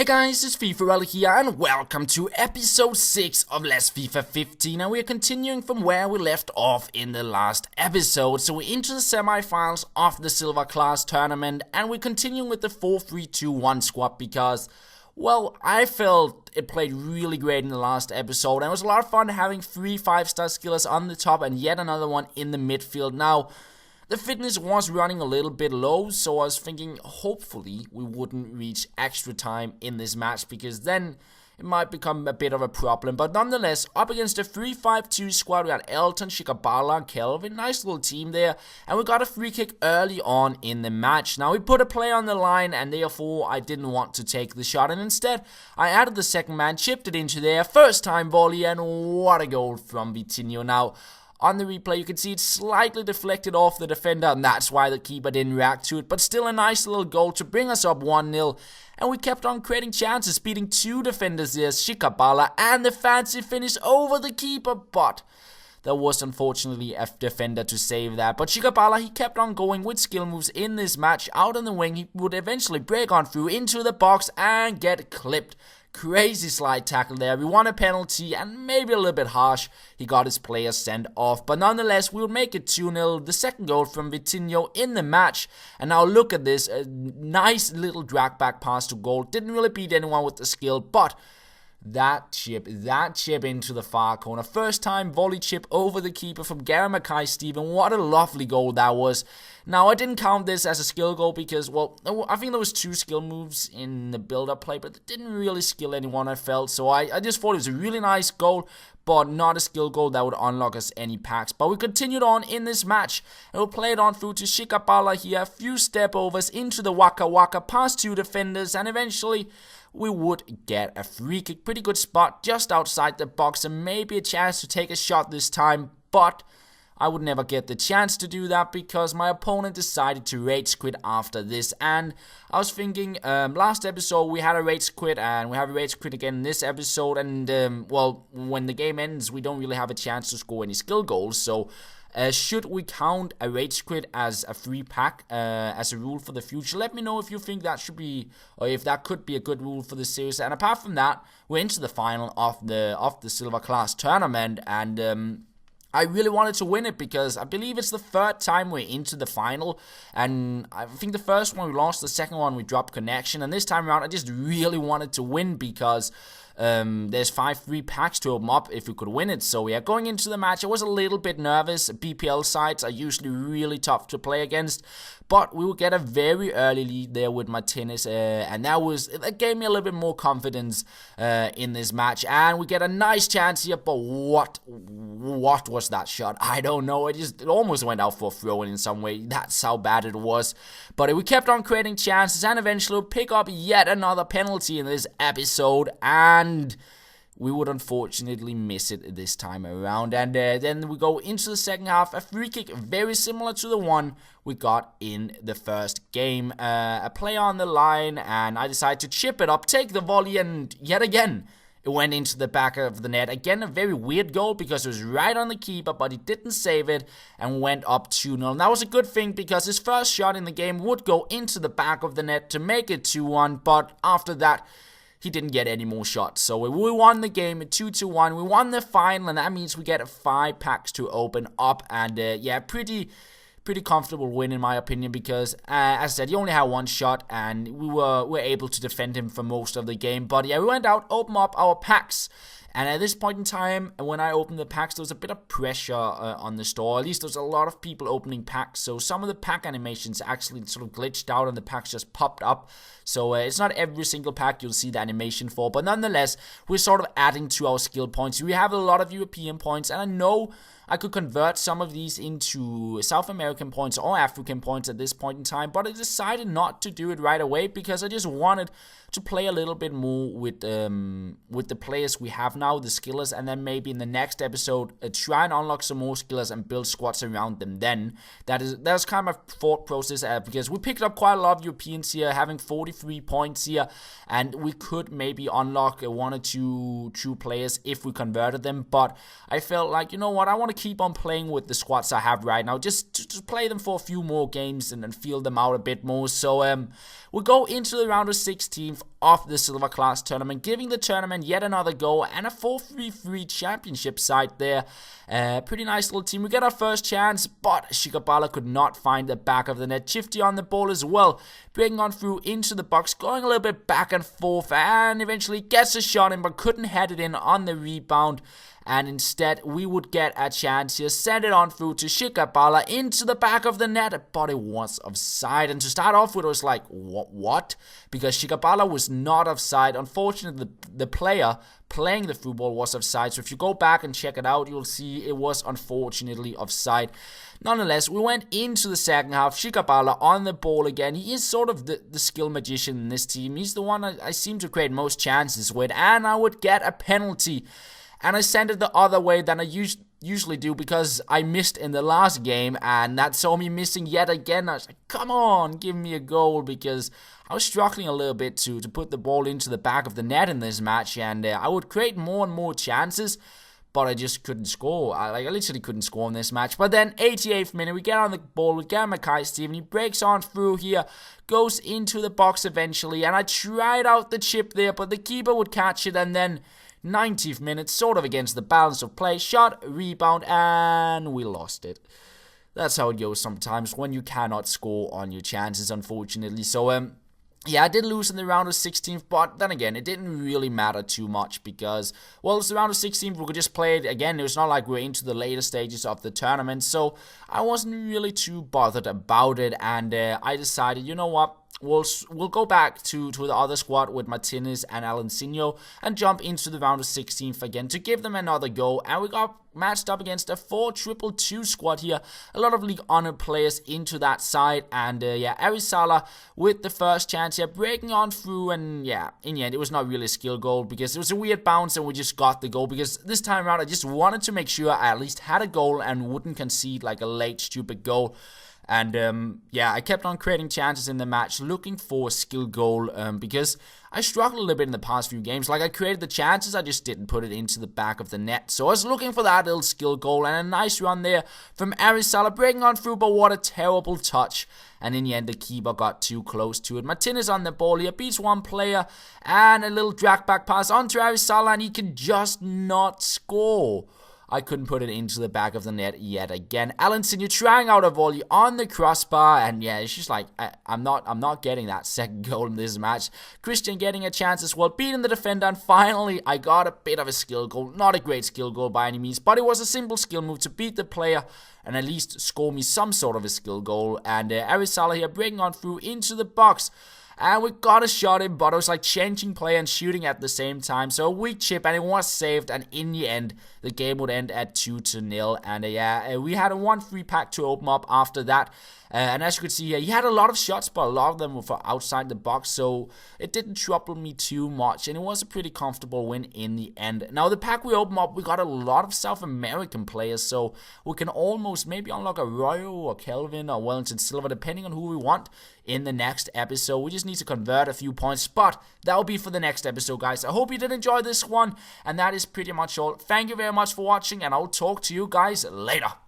Hey guys, it's FifaRalle here and welcome to episode 6 of Let's FIFA 15, and we're continuing from where we left off in the last episode. So we're into the semi-finals of the Silver Class tournament and we're continuing with the 4-3-2-1 squad because, well, I felt it played really great in the last episode and it was a lot of fun having 3 5-star skillers on the top and yet another one in the midfield. Now, the fitness was running a little bit low, so I was thinking hopefully we wouldn't reach extra time in this match because then it might become a bit of a problem. But nonetheless, up against a 3-5-2 squad, we had Elton, Shikabala and Kelvin. Nice little team there. And we got a free kick early on in the match. Now we put a player on the line and therefore I didn't want to take the shot. And instead, I added the second man, chipped it into there. First time volley and what a goal from Vitinho. Now, on the replay, you can see it's slightly deflected off the defender, and that's why the keeper didn't react to it. But still a nice little goal to bring us up 1-0. And we kept on creating chances, beating 2 defenders there, Shikabala, and the fancy finish over the keeper. But there was unfortunately a defender to save that. But Shikabala, he kept on going with skill moves in this match. Out on the wing, he would eventually break on through into the box and get clipped. Crazy slide tackle there. We won a penalty and maybe a little bit harsh. He got his player sent off. But nonetheless, we'll make it 2-0. The second goal from Vitinho in the match. And now look at this. A nice little drag back pass to goal. Didn't really beat anyone with the skill. But that chip into the far corner. First time volley chip over the keeper from Gary Mackay-Steven. What a lovely goal that was. Now, I didn't count this as a skill goal because, well, I think there was 2 skill moves in the build-up play, but it didn't really skill anyone, I felt. So I just thought it was a really nice goal, but not a skill goal that would unlock us any packs. But we continued on in this match, and we played on through to Shikabala here. A few step overs into the Waka Waka, past 2 defenders, and eventually we would get a free kick. Pretty good spot just outside the box, and maybe a chance to take a shot this time, but I would never get the chance to do that because my opponent decided to rage quit after this. And I was thinking, last episode we had a rage quit and we have a rage quit again in this episode. And, well, when the game ends, we don't really have a chance to score any skill goals. So, should we count a rage quit as a free pack as a rule for the future? Let me know if you think that should be, or if that could be a good rule for the series. And apart from that, we're into the final of the Silver Class tournament, and I really wanted to win it because I believe it's the 3rd time we're into the final, and I think the first one we lost, the second one we dropped connection, and this time around I just really wanted to win because there's 5 free packs to open up if we could win it. So yeah, going into the match I was a little bit nervous. BPL sides are usually really tough to play against, but we will get a very early lead there with Martinez, and that gave me a little bit more confidence in this match. And we get a nice chance here, but what was that shot? I don't know. It almost went out for a throw-in in some way. That's how bad it was. But we kept on creating chances, and eventually we'll pick up yet another penalty in this episode, and we would unfortunately miss it this time around. And then we go into the second half. A free kick very similar to the one we got in the first game. A play on the line, and I decided to chip it up, take the volley, and yet again it went into the back of the net. Again, a very weird goal because it was right on the keeper, but he didn't save it and went up 2-0. And that was a good thing because his first shot in the game would go into the back of the net to make it 2-1, but after that, he didn't get any more shots. So we won the game at 2-1. We won the final, and that means we get 5 packs to open up. And yeah, pretty comfortable win in my opinion because, as I said, he only had 1 shot, and we were able to defend him for most of the game. But yeah, we went out, opened up our packs. And at this point in time, when I opened the packs, there was a bit of pressure on the store. At least there was a lot of people opening packs. So some of the pack animations actually sort of glitched out and the packs just popped up. So it's not every single pack you'll see the animation for. But nonetheless, we're sort of adding to our skill points. We have a lot of European points, and I know I could convert some of these into South American points or African points at this point in time, but I decided not to do it right away because I just wanted to play a little bit more with the players we have now, the skillers, and then maybe in the next episode try and unlock some more skillers and build squads around them. Then that's kind of my thought process because we picked up quite a lot of Europeans here, having 43 points here, and we could maybe unlock 1 or 2 true players if we converted them. But I felt like, you know what, I want to keep on playing with the squads I have right now, just to play them for a few more games and then feel them out a bit more. So we'll go into the round of 16 of the Silver Class tournament, giving the tournament yet another go and a 4-3-3 championship side there. Pretty nice little team. We get our first chance, but Shikabala could not find the back of the net. Chifty on the ball as well, breaking on through into the box, going a little bit back and forth, and eventually gets a shot in, but couldn't head it in on the rebound. And instead, we would get a chance here. Send it on through to Shikabala into the back of the net, but it was offside. And to start off with, it was like, what? Because Shikabala was not offside. Unfortunately, the player playing the football was offside. So if you go back and check it out, you'll see it was unfortunately offside. Nonetheless, we went into the second half. Shikabala on the ball again. He is sort of the skill magician in this team. He's the one I seem to create most chances with. And I would get a penalty. And I sent it the other way than I usually do because I missed in the last game. And that saw me missing yet again. I was like, come on, give me a goal. Because I was struggling a little bit to put the ball into the back of the net in this match. And I would create more and more chances. But I just couldn't score. I literally couldn't score in this match. But then 88th minute, we get on the ball. We get Mackay Steven. He breaks on through here. Goes into the box eventually. And I tried out the chip there. But the keeper would catch it. And then 90th minute, sort of against the balance of play, shot, rebound, and we lost it. That's how it goes sometimes when you cannot score on your chances, unfortunately. So, yeah, I did lose in the round of 16th, but then again, it didn't really matter too much because, well, it's the round of 16th, we could just play it again. It was not like we were into the later stages of the tournament, so I wasn't really too bothered about it, and I decided, you know what? We'll go back to the other squad with Martinez and Alancinho and jump into the round of 16th again to give them another go. And we got matched up against a 4-2-2 squad here. A lot of league honored players into that side. And yeah, Arisala with the first chance here, breaking on through. And yeah, in the end, it was not really a skill goal because it was a weird bounce and we just got the goal. Because this time around, I just wanted to make sure I at least had a goal and wouldn't concede like a late stupid goal. And yeah, I kept on creating chances in the match, looking for a skill goal because I struggled a little bit in the past few games. Like, I created the chances, I just didn't put it into the back of the net. So I was looking for that little skill goal, and a nice run there from Arisala, breaking on through, but what a terrible touch. And in the end, the keeper got too close to it. Martinez on the ball here, beats one player, and a little drag back pass onto Arisala, and he can just not score. I couldn't put it into the back of the net yet again. Alanson, you're trying out a volley on the crossbar, and yeah, it's just like I'm not getting that second goal in this match. Christian getting a chance as well, beating the defender, and finally I got a bit of a skill goal. Not a great skill goal by any means, but it was a simple skill move to beat the player and at least score me some sort of a skill goal. And Arisala here breaking on through into the box. And we got a shot in, but it was like changing play and shooting at the same time. So a weak chip, and it was saved. And in the end, the game would end at 2-0. And yeah, we had a 1-3 pack to open up after that. And as you could see here, he had a lot of shots, but a lot of them were for outside the box. So it didn't trouble me too much. And it was a pretty comfortable win in the end. Now, the pack we opened up, we got a lot of South American players. So we can almost maybe unlock a Royo or Kelvin or Wellington Silva, depending on who we want in the next episode. We just need to convert a few points, but that will be for the next episode, guys. I hope you did enjoy this one, and that is pretty much all. Thank you very much for watching, and I'll talk to you guys later.